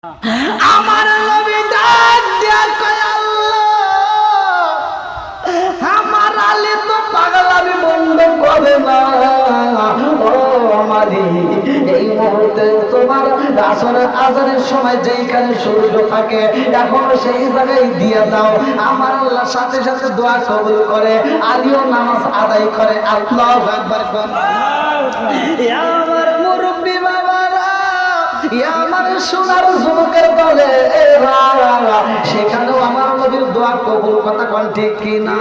আমার নবী ডাক দিয়া কয় আল্লাহ, আমার আলী তো পাগলামি বন্ধ করে না। ও আমারি, এই মুহূর্তে তোমার আসরের আজানের সময় যেইখানে সূর্য থাকে এখন সেই জায়গায় দিয়ে দাও। আমার আল্লাহ সাথে সাথে দোয়া কবুল করে, আলীও নামাজ আদায় করে। আল্লাহু আকবার কোন। আমার মুরব্বি বাবারা, আমার সোনার যুবকের বলে সেখানেও আমার নবীর দোয়া কবুল, কথা কোন ঠিক কিনা?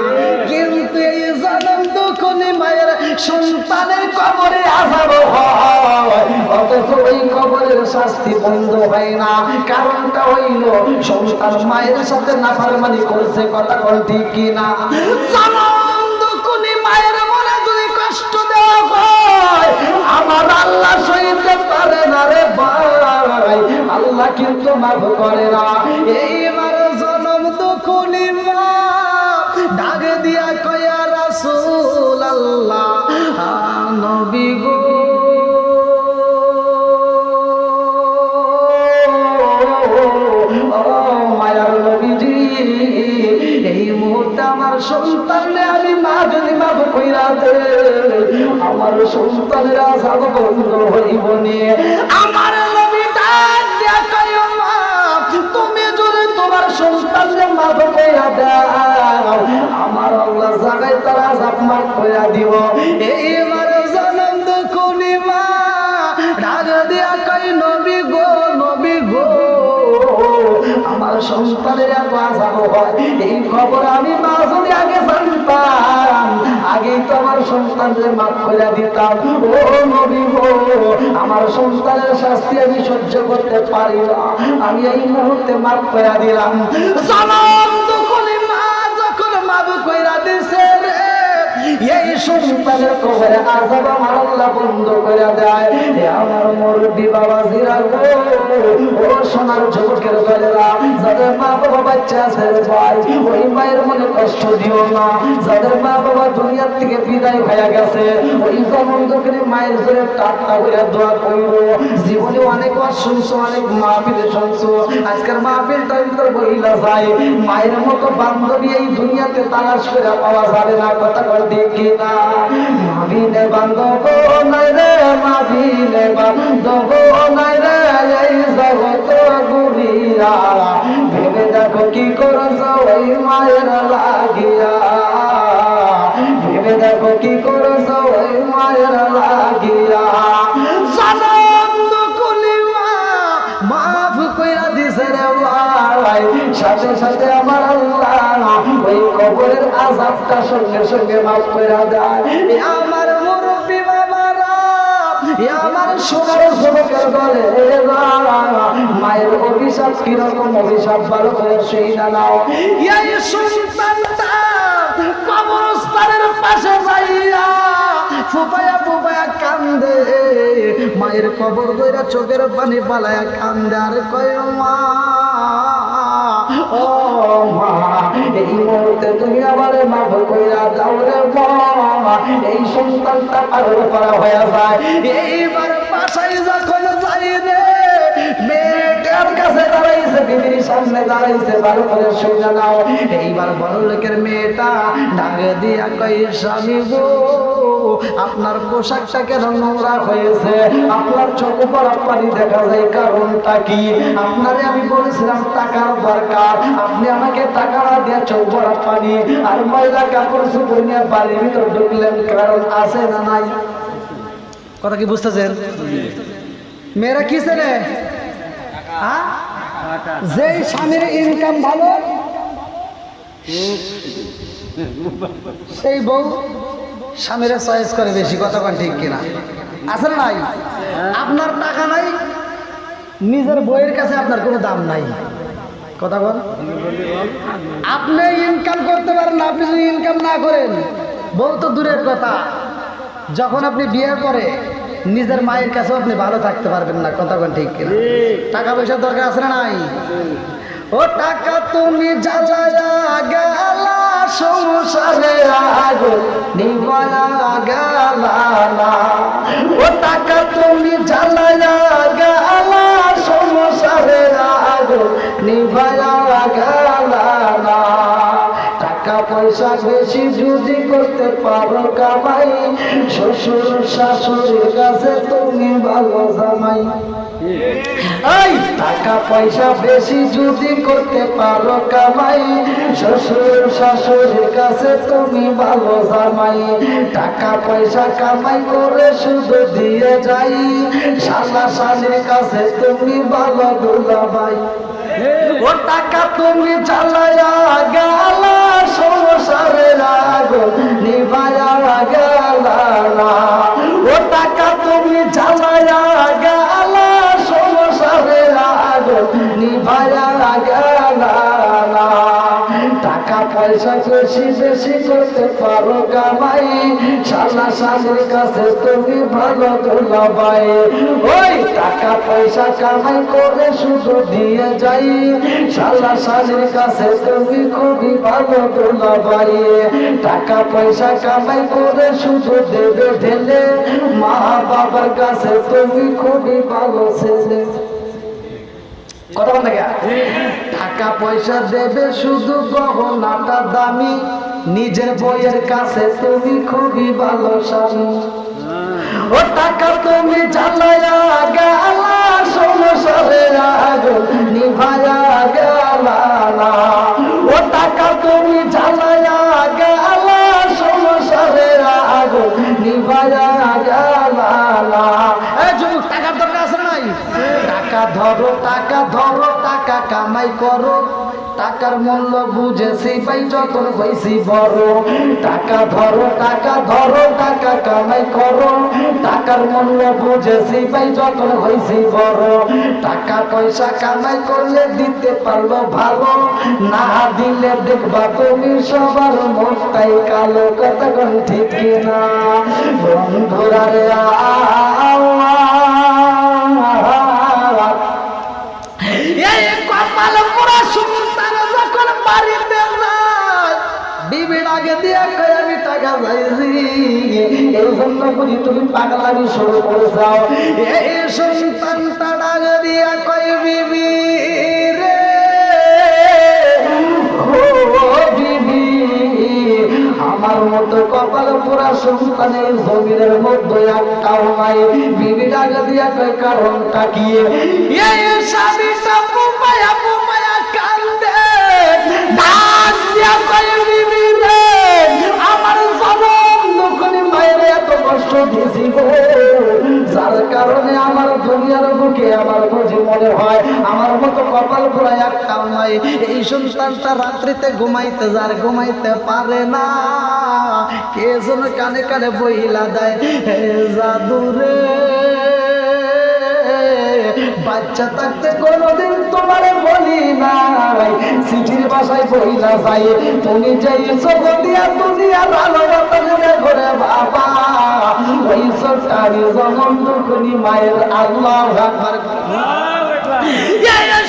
কিন্তু এই জনম দুঃখনি মায়ের সন্তানের কবরে আযাব হয়, অথচ ওই কবরের শাস্তি বন্ধ হয় না। কারণটা হইল সন্তান মায়ের সাথে নাফরমানি করছে, কথা কোন ঠিক কিনা? জনম দুঃখনি মায়ের মনে যদি কষ্ট দেওয়া হয় আমার আল্লাহ সইতে পারে না রে ভাই, আল্লাহ কিন্তু মাফ করে না। এইবার জনম দুঃখনি মা ডাক দিয়া কয়া রাসূল আল্লাহ, নবী গো মায়ার নবীজি, এই মুহূর্তে আমার সন্তানরে আমি মা যদি মাফ কইরা দে আমার সন্তানের আযাব বন্ধ হইব নি। আমার নবী ডাক দিয়া কয় মা, তুমি যদি তোমার সন্তানরে মাফ কইরা দাও আমার আল্লাহ জাগায় তার আযাব মাফ কইরা দিব। এইবার জনম দুঃখনি মা ডাক দিয়া কয় নবী গো, নবী গো, আমার সন্তানের এত আযাব হয়, এই খবর আমি মা যদি আগে জানতাম আগেই তো আমার সন্তানদের মাফ করে দিতাম। ও নবী গো, আমার সন্তানের শাস্তি আমি সহ্য করতে পারি না, আমি এই মুহূর্তে মাফ করে দিলাম। জনম দুঃখনি মা যখন মাফ করে দিছে রে, এই সন্তানের কবরে আযাব আমার আল্লাহ বন্ধ করে দেয়। আমার মুরব্বি বাবা জিরা গো, ও সোনার যুবকের দলেরা, যাদের মা বাবা বাচ্চা আছে ভাই, ওই মায়ের মনে কষ্ট দিও না। যাদের মা বাবা দুনিয়ার থেকে বিদায় হয়ে গেছে ওই জনম দুঃখের মায়ের জন্য টাটকা করে দোয়া করবো। জীবনে অনেক বার শুনছো, অনেক মাহফিলে শুনছো, আজকের মাহফিলটা ভিতর বইলা যায়, মায়ের মতো বান্ধবী এই দুনিয়াতে তালাশ করে পাওয়া যাবে না, কথা কর দেখি না। মাবিনে বান্ধব নাই রে, মাবিনে বান্ধব নাই রে, এই জগত ঘুরিয়া ভেবে দেখো কি করছ ওই মায়ের লাগিয়া, ভেবে দেখো কি করছ ওই মায়ের লাগিয়া। জনম দুঃখনি মা মাফ কইরা দিছে রে ভাই, সাথে সাথে আমার আল্লাহ ওই কবরের আযাবটা সঙ্গে সঙ্গে মাফ কইরা দেয়। আমার মুরব্বি বাবারা, আমার সোনার যুবকের বলে মায়ের অভিশাপ কিরকম অভিশাপ ভালো করে সেই না নাও। এই সন্তানটা কবরস্থানের পাশে যাইয়া ফুপায়া ফুপায়া কান্দে, মায়ের কবর ধইরা চোখের পানি পালায়া কান্দে আর কয় মা, ও মা, এই মুহূর্তে তুমি আমারে মাফ কইরা দাও রে মা, এই সন্তানটা পাগল করা হয়ে যায়। এইবার বাসায় যখন যাই রে, মেয়েটার কাছে দাঁড়াইছে, বিবির সামনে দাঁড়াইছে, ভালো করে শুনে নাও। এইবার বড় লোকের মেয়েটা ডাক দিয়া কয় স্বামী গো, আপনার পোশাকটা কেন নোংরা হয়েছে, আপনার চোখে পড়া পানি দেখা যায়, কারণটা কি? আপনারে আমি বলেছিলাম টাকার দরকার, আপনি আমাকে টাকা না দিয়ে চোখ পড়া পানি আর ময়লা কাপড় চোপড় নিয়ে বাড়ির ভিতর ঢুকলেন, কারণ আছে না নাই? কথা কি বুঝতেছেন? মেয়েরা কি ছেলে, যেই স্বামীর ইনকাম ভালো সেই বউ স্বামীরা চয়েস করে বেশি, কথা কোন ঠিক কিনা? আছে না নাই? আপনার টাকা নাই, নিজের বইয়ের কাছে আপনার কোনো দাম নাই, কথা বল। আপনি ইনকাম করতে পারেন না, আপনি যদি ইনকাম না করেন বউ তো দূরের কথা, যখন আপনি বিয়ে করে নিজের মায়ের কাছেও আপনি ভালো থাকতে পারবেন না, কথা কোন ঠিক কিনা? টাকা পয়সার দরকার আছে না নাই? ও টাকা তুমি জ্বালায়া গেলা সংসারে আগুন নিভায়া গেলা না, ও টাকা তুমি জ্বালায়া গেলা সংসারে পয়সা বেশি যদি করতে পারো কামাই, শ্বশুর শাশুড়ির কাছে তুমি ভালো জামাই। এই টাকা পয়সা বেশি যদি করতে পারো কামাই, শ্বশুর শাশুড়ির কাছে তুমি ভালো জামাই। টাকা পয়সা কামাই করে শুধু দিয়ে যাই, শালা শালির কাছে তুমি ভালো দুলাভাই। ও টাকা তুমি চালায়া গেলা, সংসারের আগুন নিভায়া গেলা না। ও টাকা তুমি চালায়া গেলা, সংসারের আগুন নিভায়া গেলা না। টাকা পয়সা বেশি বেশি করতে পারো কামাই, শালা শালির কাছে তুমি ভালো দুলাভাই। ওই টাকা পয়সা কামাই করে শুধু দিয়ে যাই, শালা শালির কাছে তুমি খুবই ভালো দুলাভাই। টাকা পয়সা কামাই করে শুধু দেবে ঢেলে, মা বাবার কাছে তুমি খুবই ভালো ছেলে। কথা বল না, টাকা পয়সা দেবে শুধু গহনাটা দামি, নিজের বইয়ের কাছে তুমি খুবই ভালো স্বামী। ও টাকা তুমি চালায়া গেলা, সংসারের আগুন নিভায়া গেলা না। ও টাকা তুমি চালায়া গেলা, সংসারের আগুন নিভায়া গেলা না। এই যুবক, টাকার দরকার আছে নাই? টাকা ধরো, টাকা ধরো, টাকা কামাই করো, টাকার মূল্য বুঝেছি ভাই যখন হয়েছি বড়। টাকা ধরো, টাকা ধরো, টাকা কামাই করো, টাকার মূল্য বুঝেছি ভাই যখন হয়েছি বড়। টাকা পয়সা কামাই করলে দিতে পারলো ভালো, না দিলে দেখবা তুমি সবার মুখটাই কালো। কথা কোন ঠিক কিনা বন্ধুরা রে? কপাল পুরা সুলতান যখন বাড়িতে যায়, বিবির আগে দিয়ে কই আমি টাকা চাইছি, এই জন্য বুঝি তুমি পাগলামি শুরু করে যাও। এই সন্তানটা ডাক দিয়া কই বিবি রে, ও বিবি, আমার মতো কপাল পুরা সন্তানের জমিনের মধ্যে একটাও নাই। বিবি ডাক দিয়া কই কারণটা কি? এই স্বামীটা বুমায়া বুমায়া কান্দে, ডাক দিয়া কই বিবি রে, আমার জনম দুঃখনি মায়ের এত কষ্ট দিয়েছি গো, যার কারণে আমার দুনিয়ার বুকে আমার বুঝি মনে হয় আমার মতো কপাল পুরা একটাও নাই। এই সন্তানটা রাত্রিতে ঘুমাইতে যার ঘুমাইতে পারে না, কে যেন কানে কানে বইলা দেয়, হে জাদুরে বাচ্চা থাকতে কোনোদিন তোমার বলি নাই, চিঠির বাসায় বইলা যাই, তুমি যেই চোখ দিয়া দুনিয়ার আলো বাতাসে ঘরে বাবা, ওই সরকারি জনম দুঃখনি মায়ের। আল্লাহু আকবার।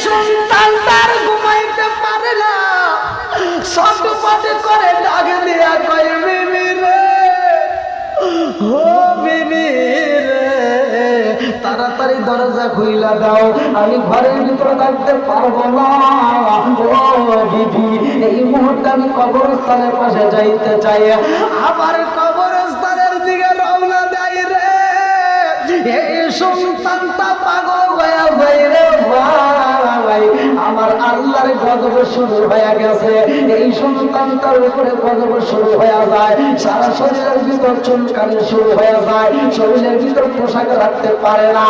সন্তান তার ঘুমাইতে পারে না, সটপটে করে ডাক দিয়া কই বিবি রে, ও বিবি রে, তাড়াতাড়ি দরজা খুইলা দাও, আমি ঘরের ভিতরে থাকতে পারবো না। ও বিবি, এই মুহূর্তে আমি কবরস্থানের পাশে যাইতে চাই। আবার কবরস্থানের দিকে রওনা দেয় রে, এই সন্তানটা পাগল হয়ে যায় রে ভাই, আমার আল্লাহর গজব শুরু হয়ে গেছে। এই সন্তানটার উপরে গজব শুরু হয়ে যায়, সারা শরীরের ভিতর চুলকানি শুরু হয়ে যায়, শরীরের ভিতর পোশাক রাখতে পারে না।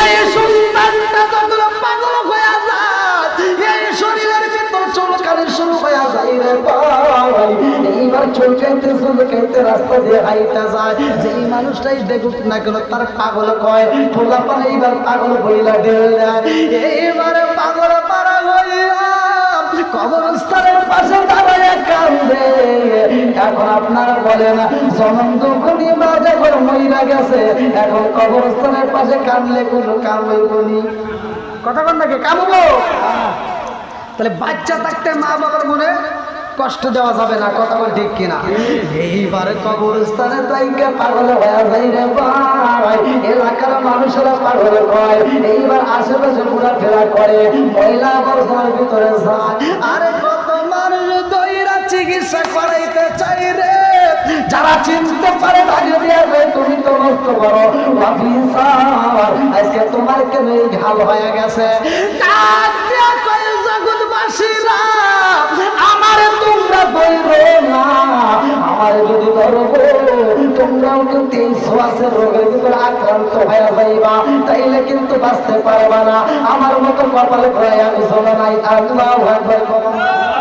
এই সন্তানটা যখন পাগল হয়ে যায়, এই শরীরের ভিতর চুলকানি শুরু হয়ে যায় রে ভাই, এইবার চুলকাইতে রাস্তা দিয়ে হাইটা যায়, যেই মানুষটাই দেখুক না কেন তার পাগল কয়, পোলা পালে এইবার পাগল বইলা ঢেলে দেয়। এইবারে পাগল পারা হইয়া কবরস্থানের পাশে দাঁড়ায় কান্দে। এখন আপনারা বলেন, জনম দুঃখনি মা যখন মইরা গেছে, এখন কবরস্থানের পাশে কান্দলে কোনো কাম হইবনি? কথা বল নাকি কামবো? তাহলে বাচ্চা থাকতে মা বাবার মনে কষ্ট দেওয়া যাবে না। কথা বল ঠিক কিনা? এইবার কবরস্থানের জায়গা পাগল হয়ে যায় রে ভাই, এলাকার মানুষেরা পাগল হয়, এইবার আশেপাশে ঘোরাফেরা করে, মহিলা বর্ষার ভিতরে যায়, আরে কত মানুষ দইরাচ্ছি চিকিৎসা করাইতে চাই রে। যারা চিনতে পারে ভাগে দিয়ে তুমি তো নষ্ট করো অফিসার, আজকে তোমার কেন এই ঘাল হয়ে গেছে। জগৎবাসীরা আমার তোমরা বইরো না, আমার যদি ধরো তোমরাও কিন্তু এই শ্বাসের রোগের ভিতরে আক্রান্ত হয়ে যাইবা, তাইলে কিন্তু বাঁচতে পারবা না। আমার মতো কপালে ভয় আমি চলো নাই। আল্লাহু আকবার।